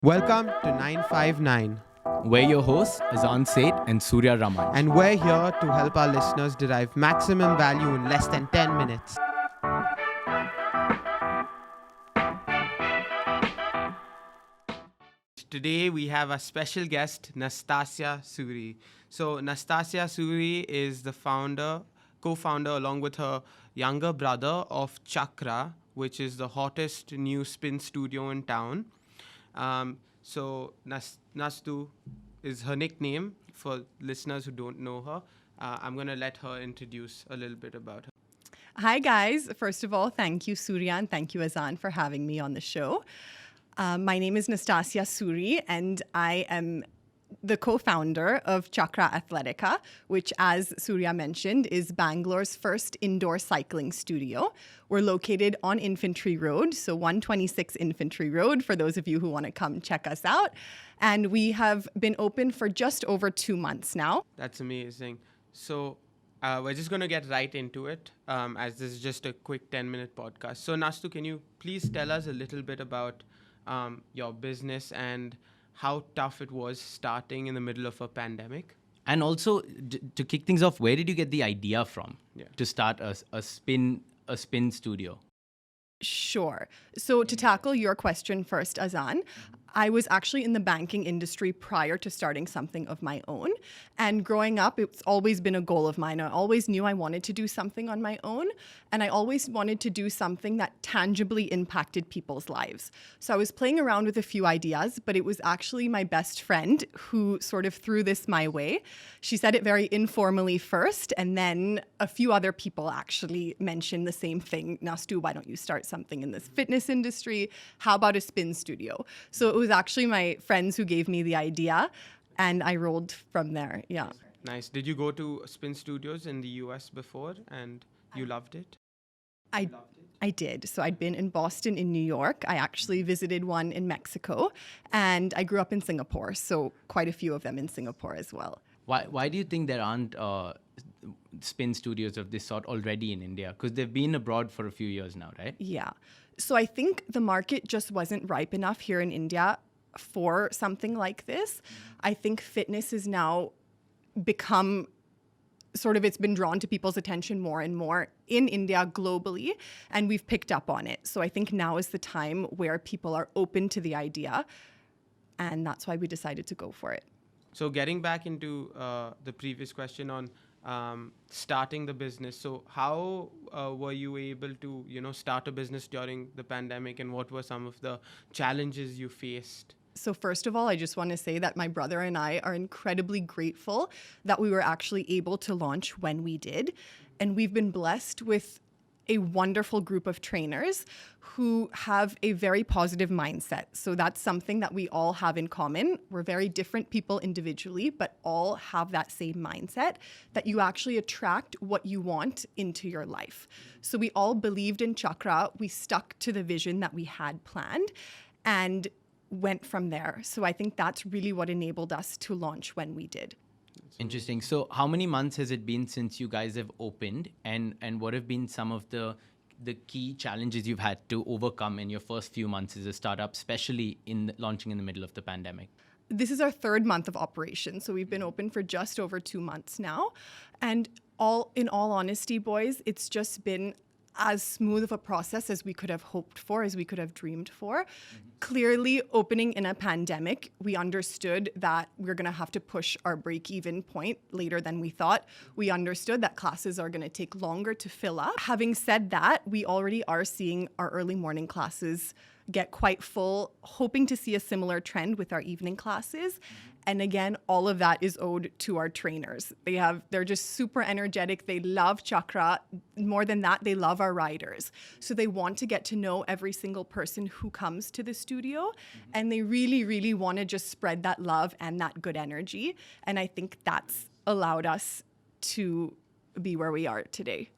Welcome to 959, We're your hosts, Azaan, Sait, and Soorya Ramanj. and we're here to help our listeners derive maximum value in less than 10 minutes. Today we have a special guest, Nastassja Suri. So Nastassja Suri is the co-founder along with her younger brother of Chakra, which is the hottest new spin studio in town. Nastu is her nickname for listeners who don't know her. I'm going to let her introduce a little bit about her. Hi, guys. First of all, thank you, Soorya, and thank you, Azaan, for having me on the show. My name is Nastassja Suri, and I am the co-founder of Chakra Athletica, which, as Soorya mentioned, is Bangalore's first indoor cycling studio. We're located on Infantry Road, so 126 Infantry Road, for those of you who want to come check us out. And we have been open for just over 2 months now. That's amazing. So we're just going to get right into it, as this is just a quick 10-minute podcast. So Nastu, can you please tell us a little bit about your business and how tough it was starting in the middle of a pandemic? And also, to kick things off, where did you get the idea from to start a spin studio? Sure. So to tackle your question first, Azaan, I was actually in the banking industry prior to starting something of my own. And growing up, it's always been a goal of mine. I always knew I wanted to do something on my own. And I always wanted to do something that tangibly impacted people's lives. So I was playing around with a few ideas, but it was actually my best friend who sort of threw this my way. She said it very informally first, and then a few other people actually mentioned the same thing. Nastu, why don't you start something in this fitness industry? How about a spin studio? So it was actually my friends who gave me the idea, and I rolled from there. Yeah. Nice. Did you go to spin studios in the US before and you loved it? I did. So I'd been in Boston, in New York. I actually visited one in Mexico, and I grew up in Singapore. So quite a few of them in Singapore as well. Why do you think there aren't spin studios of this sort already in India? Because they've been abroad for a few years now, right? Yeah. So I think the market just wasn't ripe enough here in India for something like this. I think fitness has now become it's been drawn to people's attention more and more in India globally, and we've picked up on it. So I think now is the time where people are open to the idea, and that's why we decided to go for it. So getting back into the previous question on starting the business. So how were you able to, start a business during the pandemic, and what were some of the challenges you faced? So first of all, I just want to say that my brother and I are incredibly grateful that we were actually able to launch when we did. And we've been blessed with a wonderful group of trainers who have a very positive mindset. So that's something that we all have in common. We're very different people individually, but all have that same mindset that you actually attract what you want into your life. So we all believed in Chakra. We stuck to the vision that we had planned and went from there. So I think that's really what enabled us to launch when we did. Interesting. So how many months has it been since you guys have opened, and what have been some of the key challenges you've had to overcome in your first few months as a startup, especially in launching in the middle of the pandemic? This is our 3rd month of operation. So we've been open for just over 2 months now. And in all honesty, boys, it's just been as smooth of a process as we could have hoped for, as we could have dreamed for. Clearly, opening in a pandemic, we understood that we're going to have to push our break-even point later than we thought. We understood that classes are going to take longer to fill up. Having said that, we already are seeing our early morning classes get quite full, hoping to see a similar trend with our evening classes. And again, all of that is owed to our trainers. They're just super energetic. They love Chakra. More than that, they love our riders. So they want to get to know every single person who comes to the studio. And they really, really want to just spread that love and that good energy. And I think that's allowed us to be where we are today.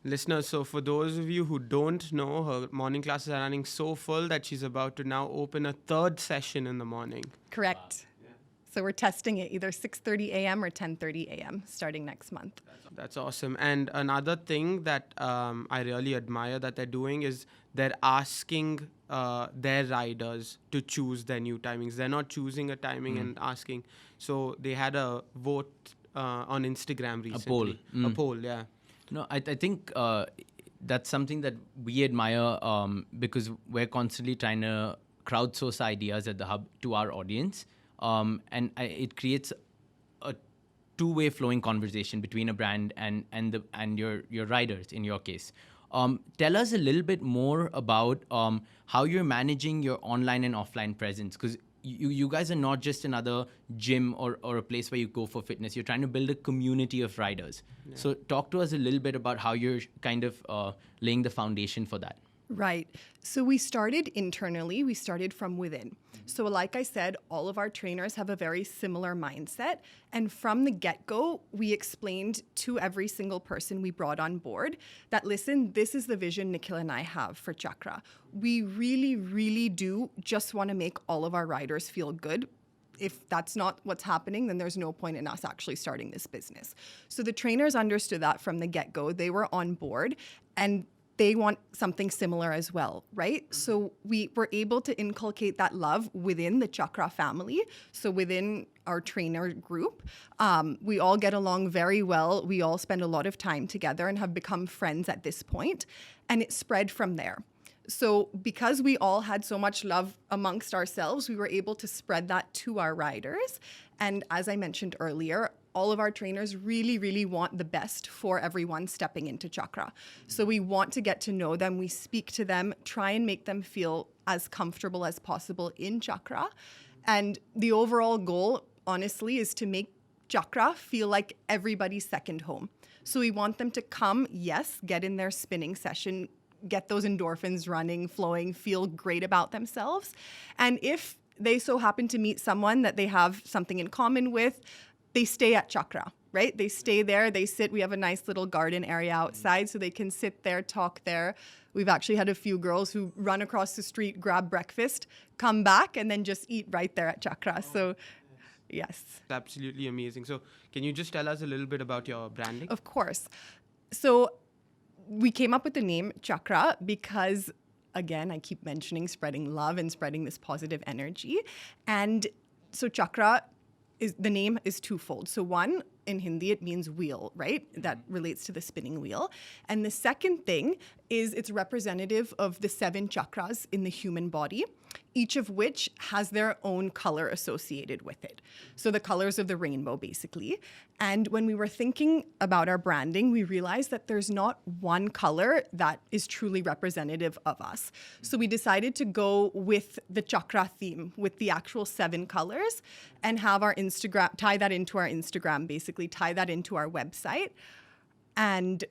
Listeners, so for those of you who don't know, her morning classes are running so full that she's about to now open a 3rd session in the morning. Correct. Wow. So we're testing it either 6:30 a.m. or 10:30 a.m. starting next month. That's awesome. And another thing that I really admire that they're doing is they're asking their riders to choose their new timings. They're not choosing a timing and asking. So they had a vote on Instagram recently. poll. A poll, yeah. No, I think that's something that we admire because we're constantly trying to crowdsource ideas at the hub to our audience. It creates a two-way flowing conversation between a brand and your riders in your case. Tell us a little bit more about how you're managing your online and offline presence, because you guys are not just another gym or a place where you go for fitness. You're trying to build a community of riders. Yeah. So talk to us a little bit about how you're kind of laying the foundation for that. Right. So we started internally. We started from within. So like I said, all of our trainers have a very similar mindset. And from the get-go, we explained to every single person we brought on board that, listen, this is the vision Nikhil and I have for Chakra. We really, really do just want to make all of our riders feel good. If that's not what's happening, then there's no point in us actually starting this business. So the trainers understood that from the get-go. They were on board, and they want something similar as well, right? So we were able to inculcate that love within the Chakra family. So within our trainer group, we all get along very well. We all spend a lot of time together and have become friends at this point. And it spread from there. So because we all had so much love amongst ourselves, we were able to spread that to our riders. And as I mentioned earlier, all of our trainers really, really want the best for everyone stepping into Chakra. So we want to get to know them. We speak to them, try and make them feel as comfortable as possible in Chakra. And the overall goal, honestly, is to make Chakra feel like everybody's second home. So we want them to come, yes, get in their spinning session, get those endorphins running, flowing, feel great about themselves. And if they so happen to meet someone that they have something in common with, they stay at Chakra, right? They stay there, they sit. We have a nice little garden area outside so they can sit there, talk there. We've actually had a few girls who run across the street, grab breakfast, come back, and then just eat right there at Chakra. So, yes. Absolutely amazing. So can you just tell us a little bit about your branding? Of course. So we came up with the name Chakra because, again, I keep mentioning spreading love and spreading this positive energy. And so Chakra, the name is twofold. So one, in Hindi, it means wheel, right? That relates to the spinning wheel. And the second thing is it's representative of the 7 chakras in the human body, each of which has their own color associated with it. So the colors of the rainbow, basically. And when we were thinking about our branding, we realized that there's not one color that is truly representative of us. So we decided to go with the chakra theme, with the actual 7 colors, and have our Instagram, tie that into our Instagram, basically tie that into our website, and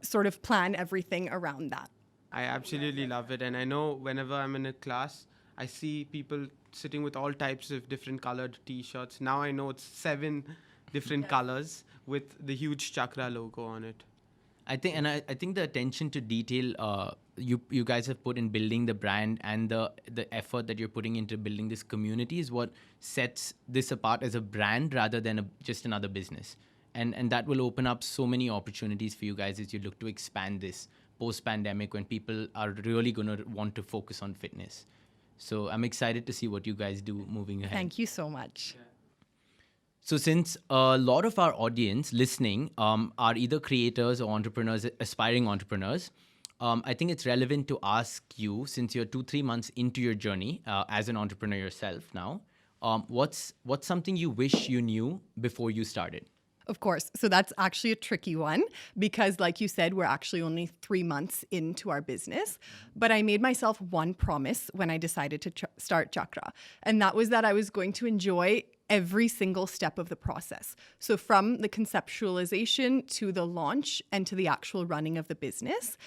sort of plan everything around that. I absolutely love it. And I know whenever I'm in a class, I see people sitting with all types of different colored T-shirts. Now I know it's 7 different colors with the huge Chakra logo on it. I think the attention to detail you guys have put in building the brand and the effort that you're putting into building this community is what sets this apart as a brand rather than just another business. And that will open up so many opportunities for you guys as you look to expand this post-pandemic when people are really going to want to focus on fitness. So I'm excited to see what you guys do moving ahead. Thank you so much. So since a lot of our audience listening are either creators or entrepreneurs, aspiring entrepreneurs, I think it's relevant to ask you, since you're 2-3 months into your journey as an entrepreneur yourself now, what's something you wish you knew before you started? Of course. So that's actually a tricky one because, like you said, we're actually only 3 months into our business. But I made myself one promise when I decided to start Chakra. And that was that I was going to enjoy every single step of the process. So from the conceptualization to the launch and to the actual running of the business.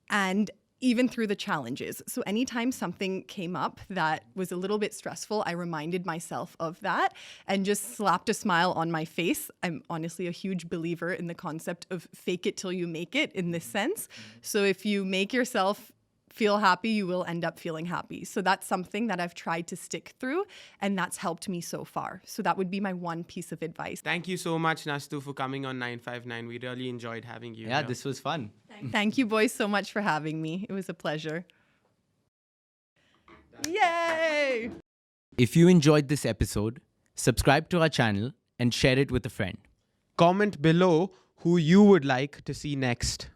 And even through the challenges. So anytime something came up that was a little bit stressful, I reminded myself of that and just slapped a smile on my face. I'm honestly a huge believer in the concept of fake it till you make it in this sense. So if you make yourself feel happy, you will end up feeling happy. So that's something that I've tried to stick through, and that's helped me so far. So that would be my one piece of advice. Thank you so much, Nastu, for coming on 959. We really enjoyed having you Yeah, here. this was fun. Thank you, boys, so much for having me. It was a pleasure. Yay! If you enjoyed this episode, subscribe to our channel and share it with a friend. Comment below who you would like to see next.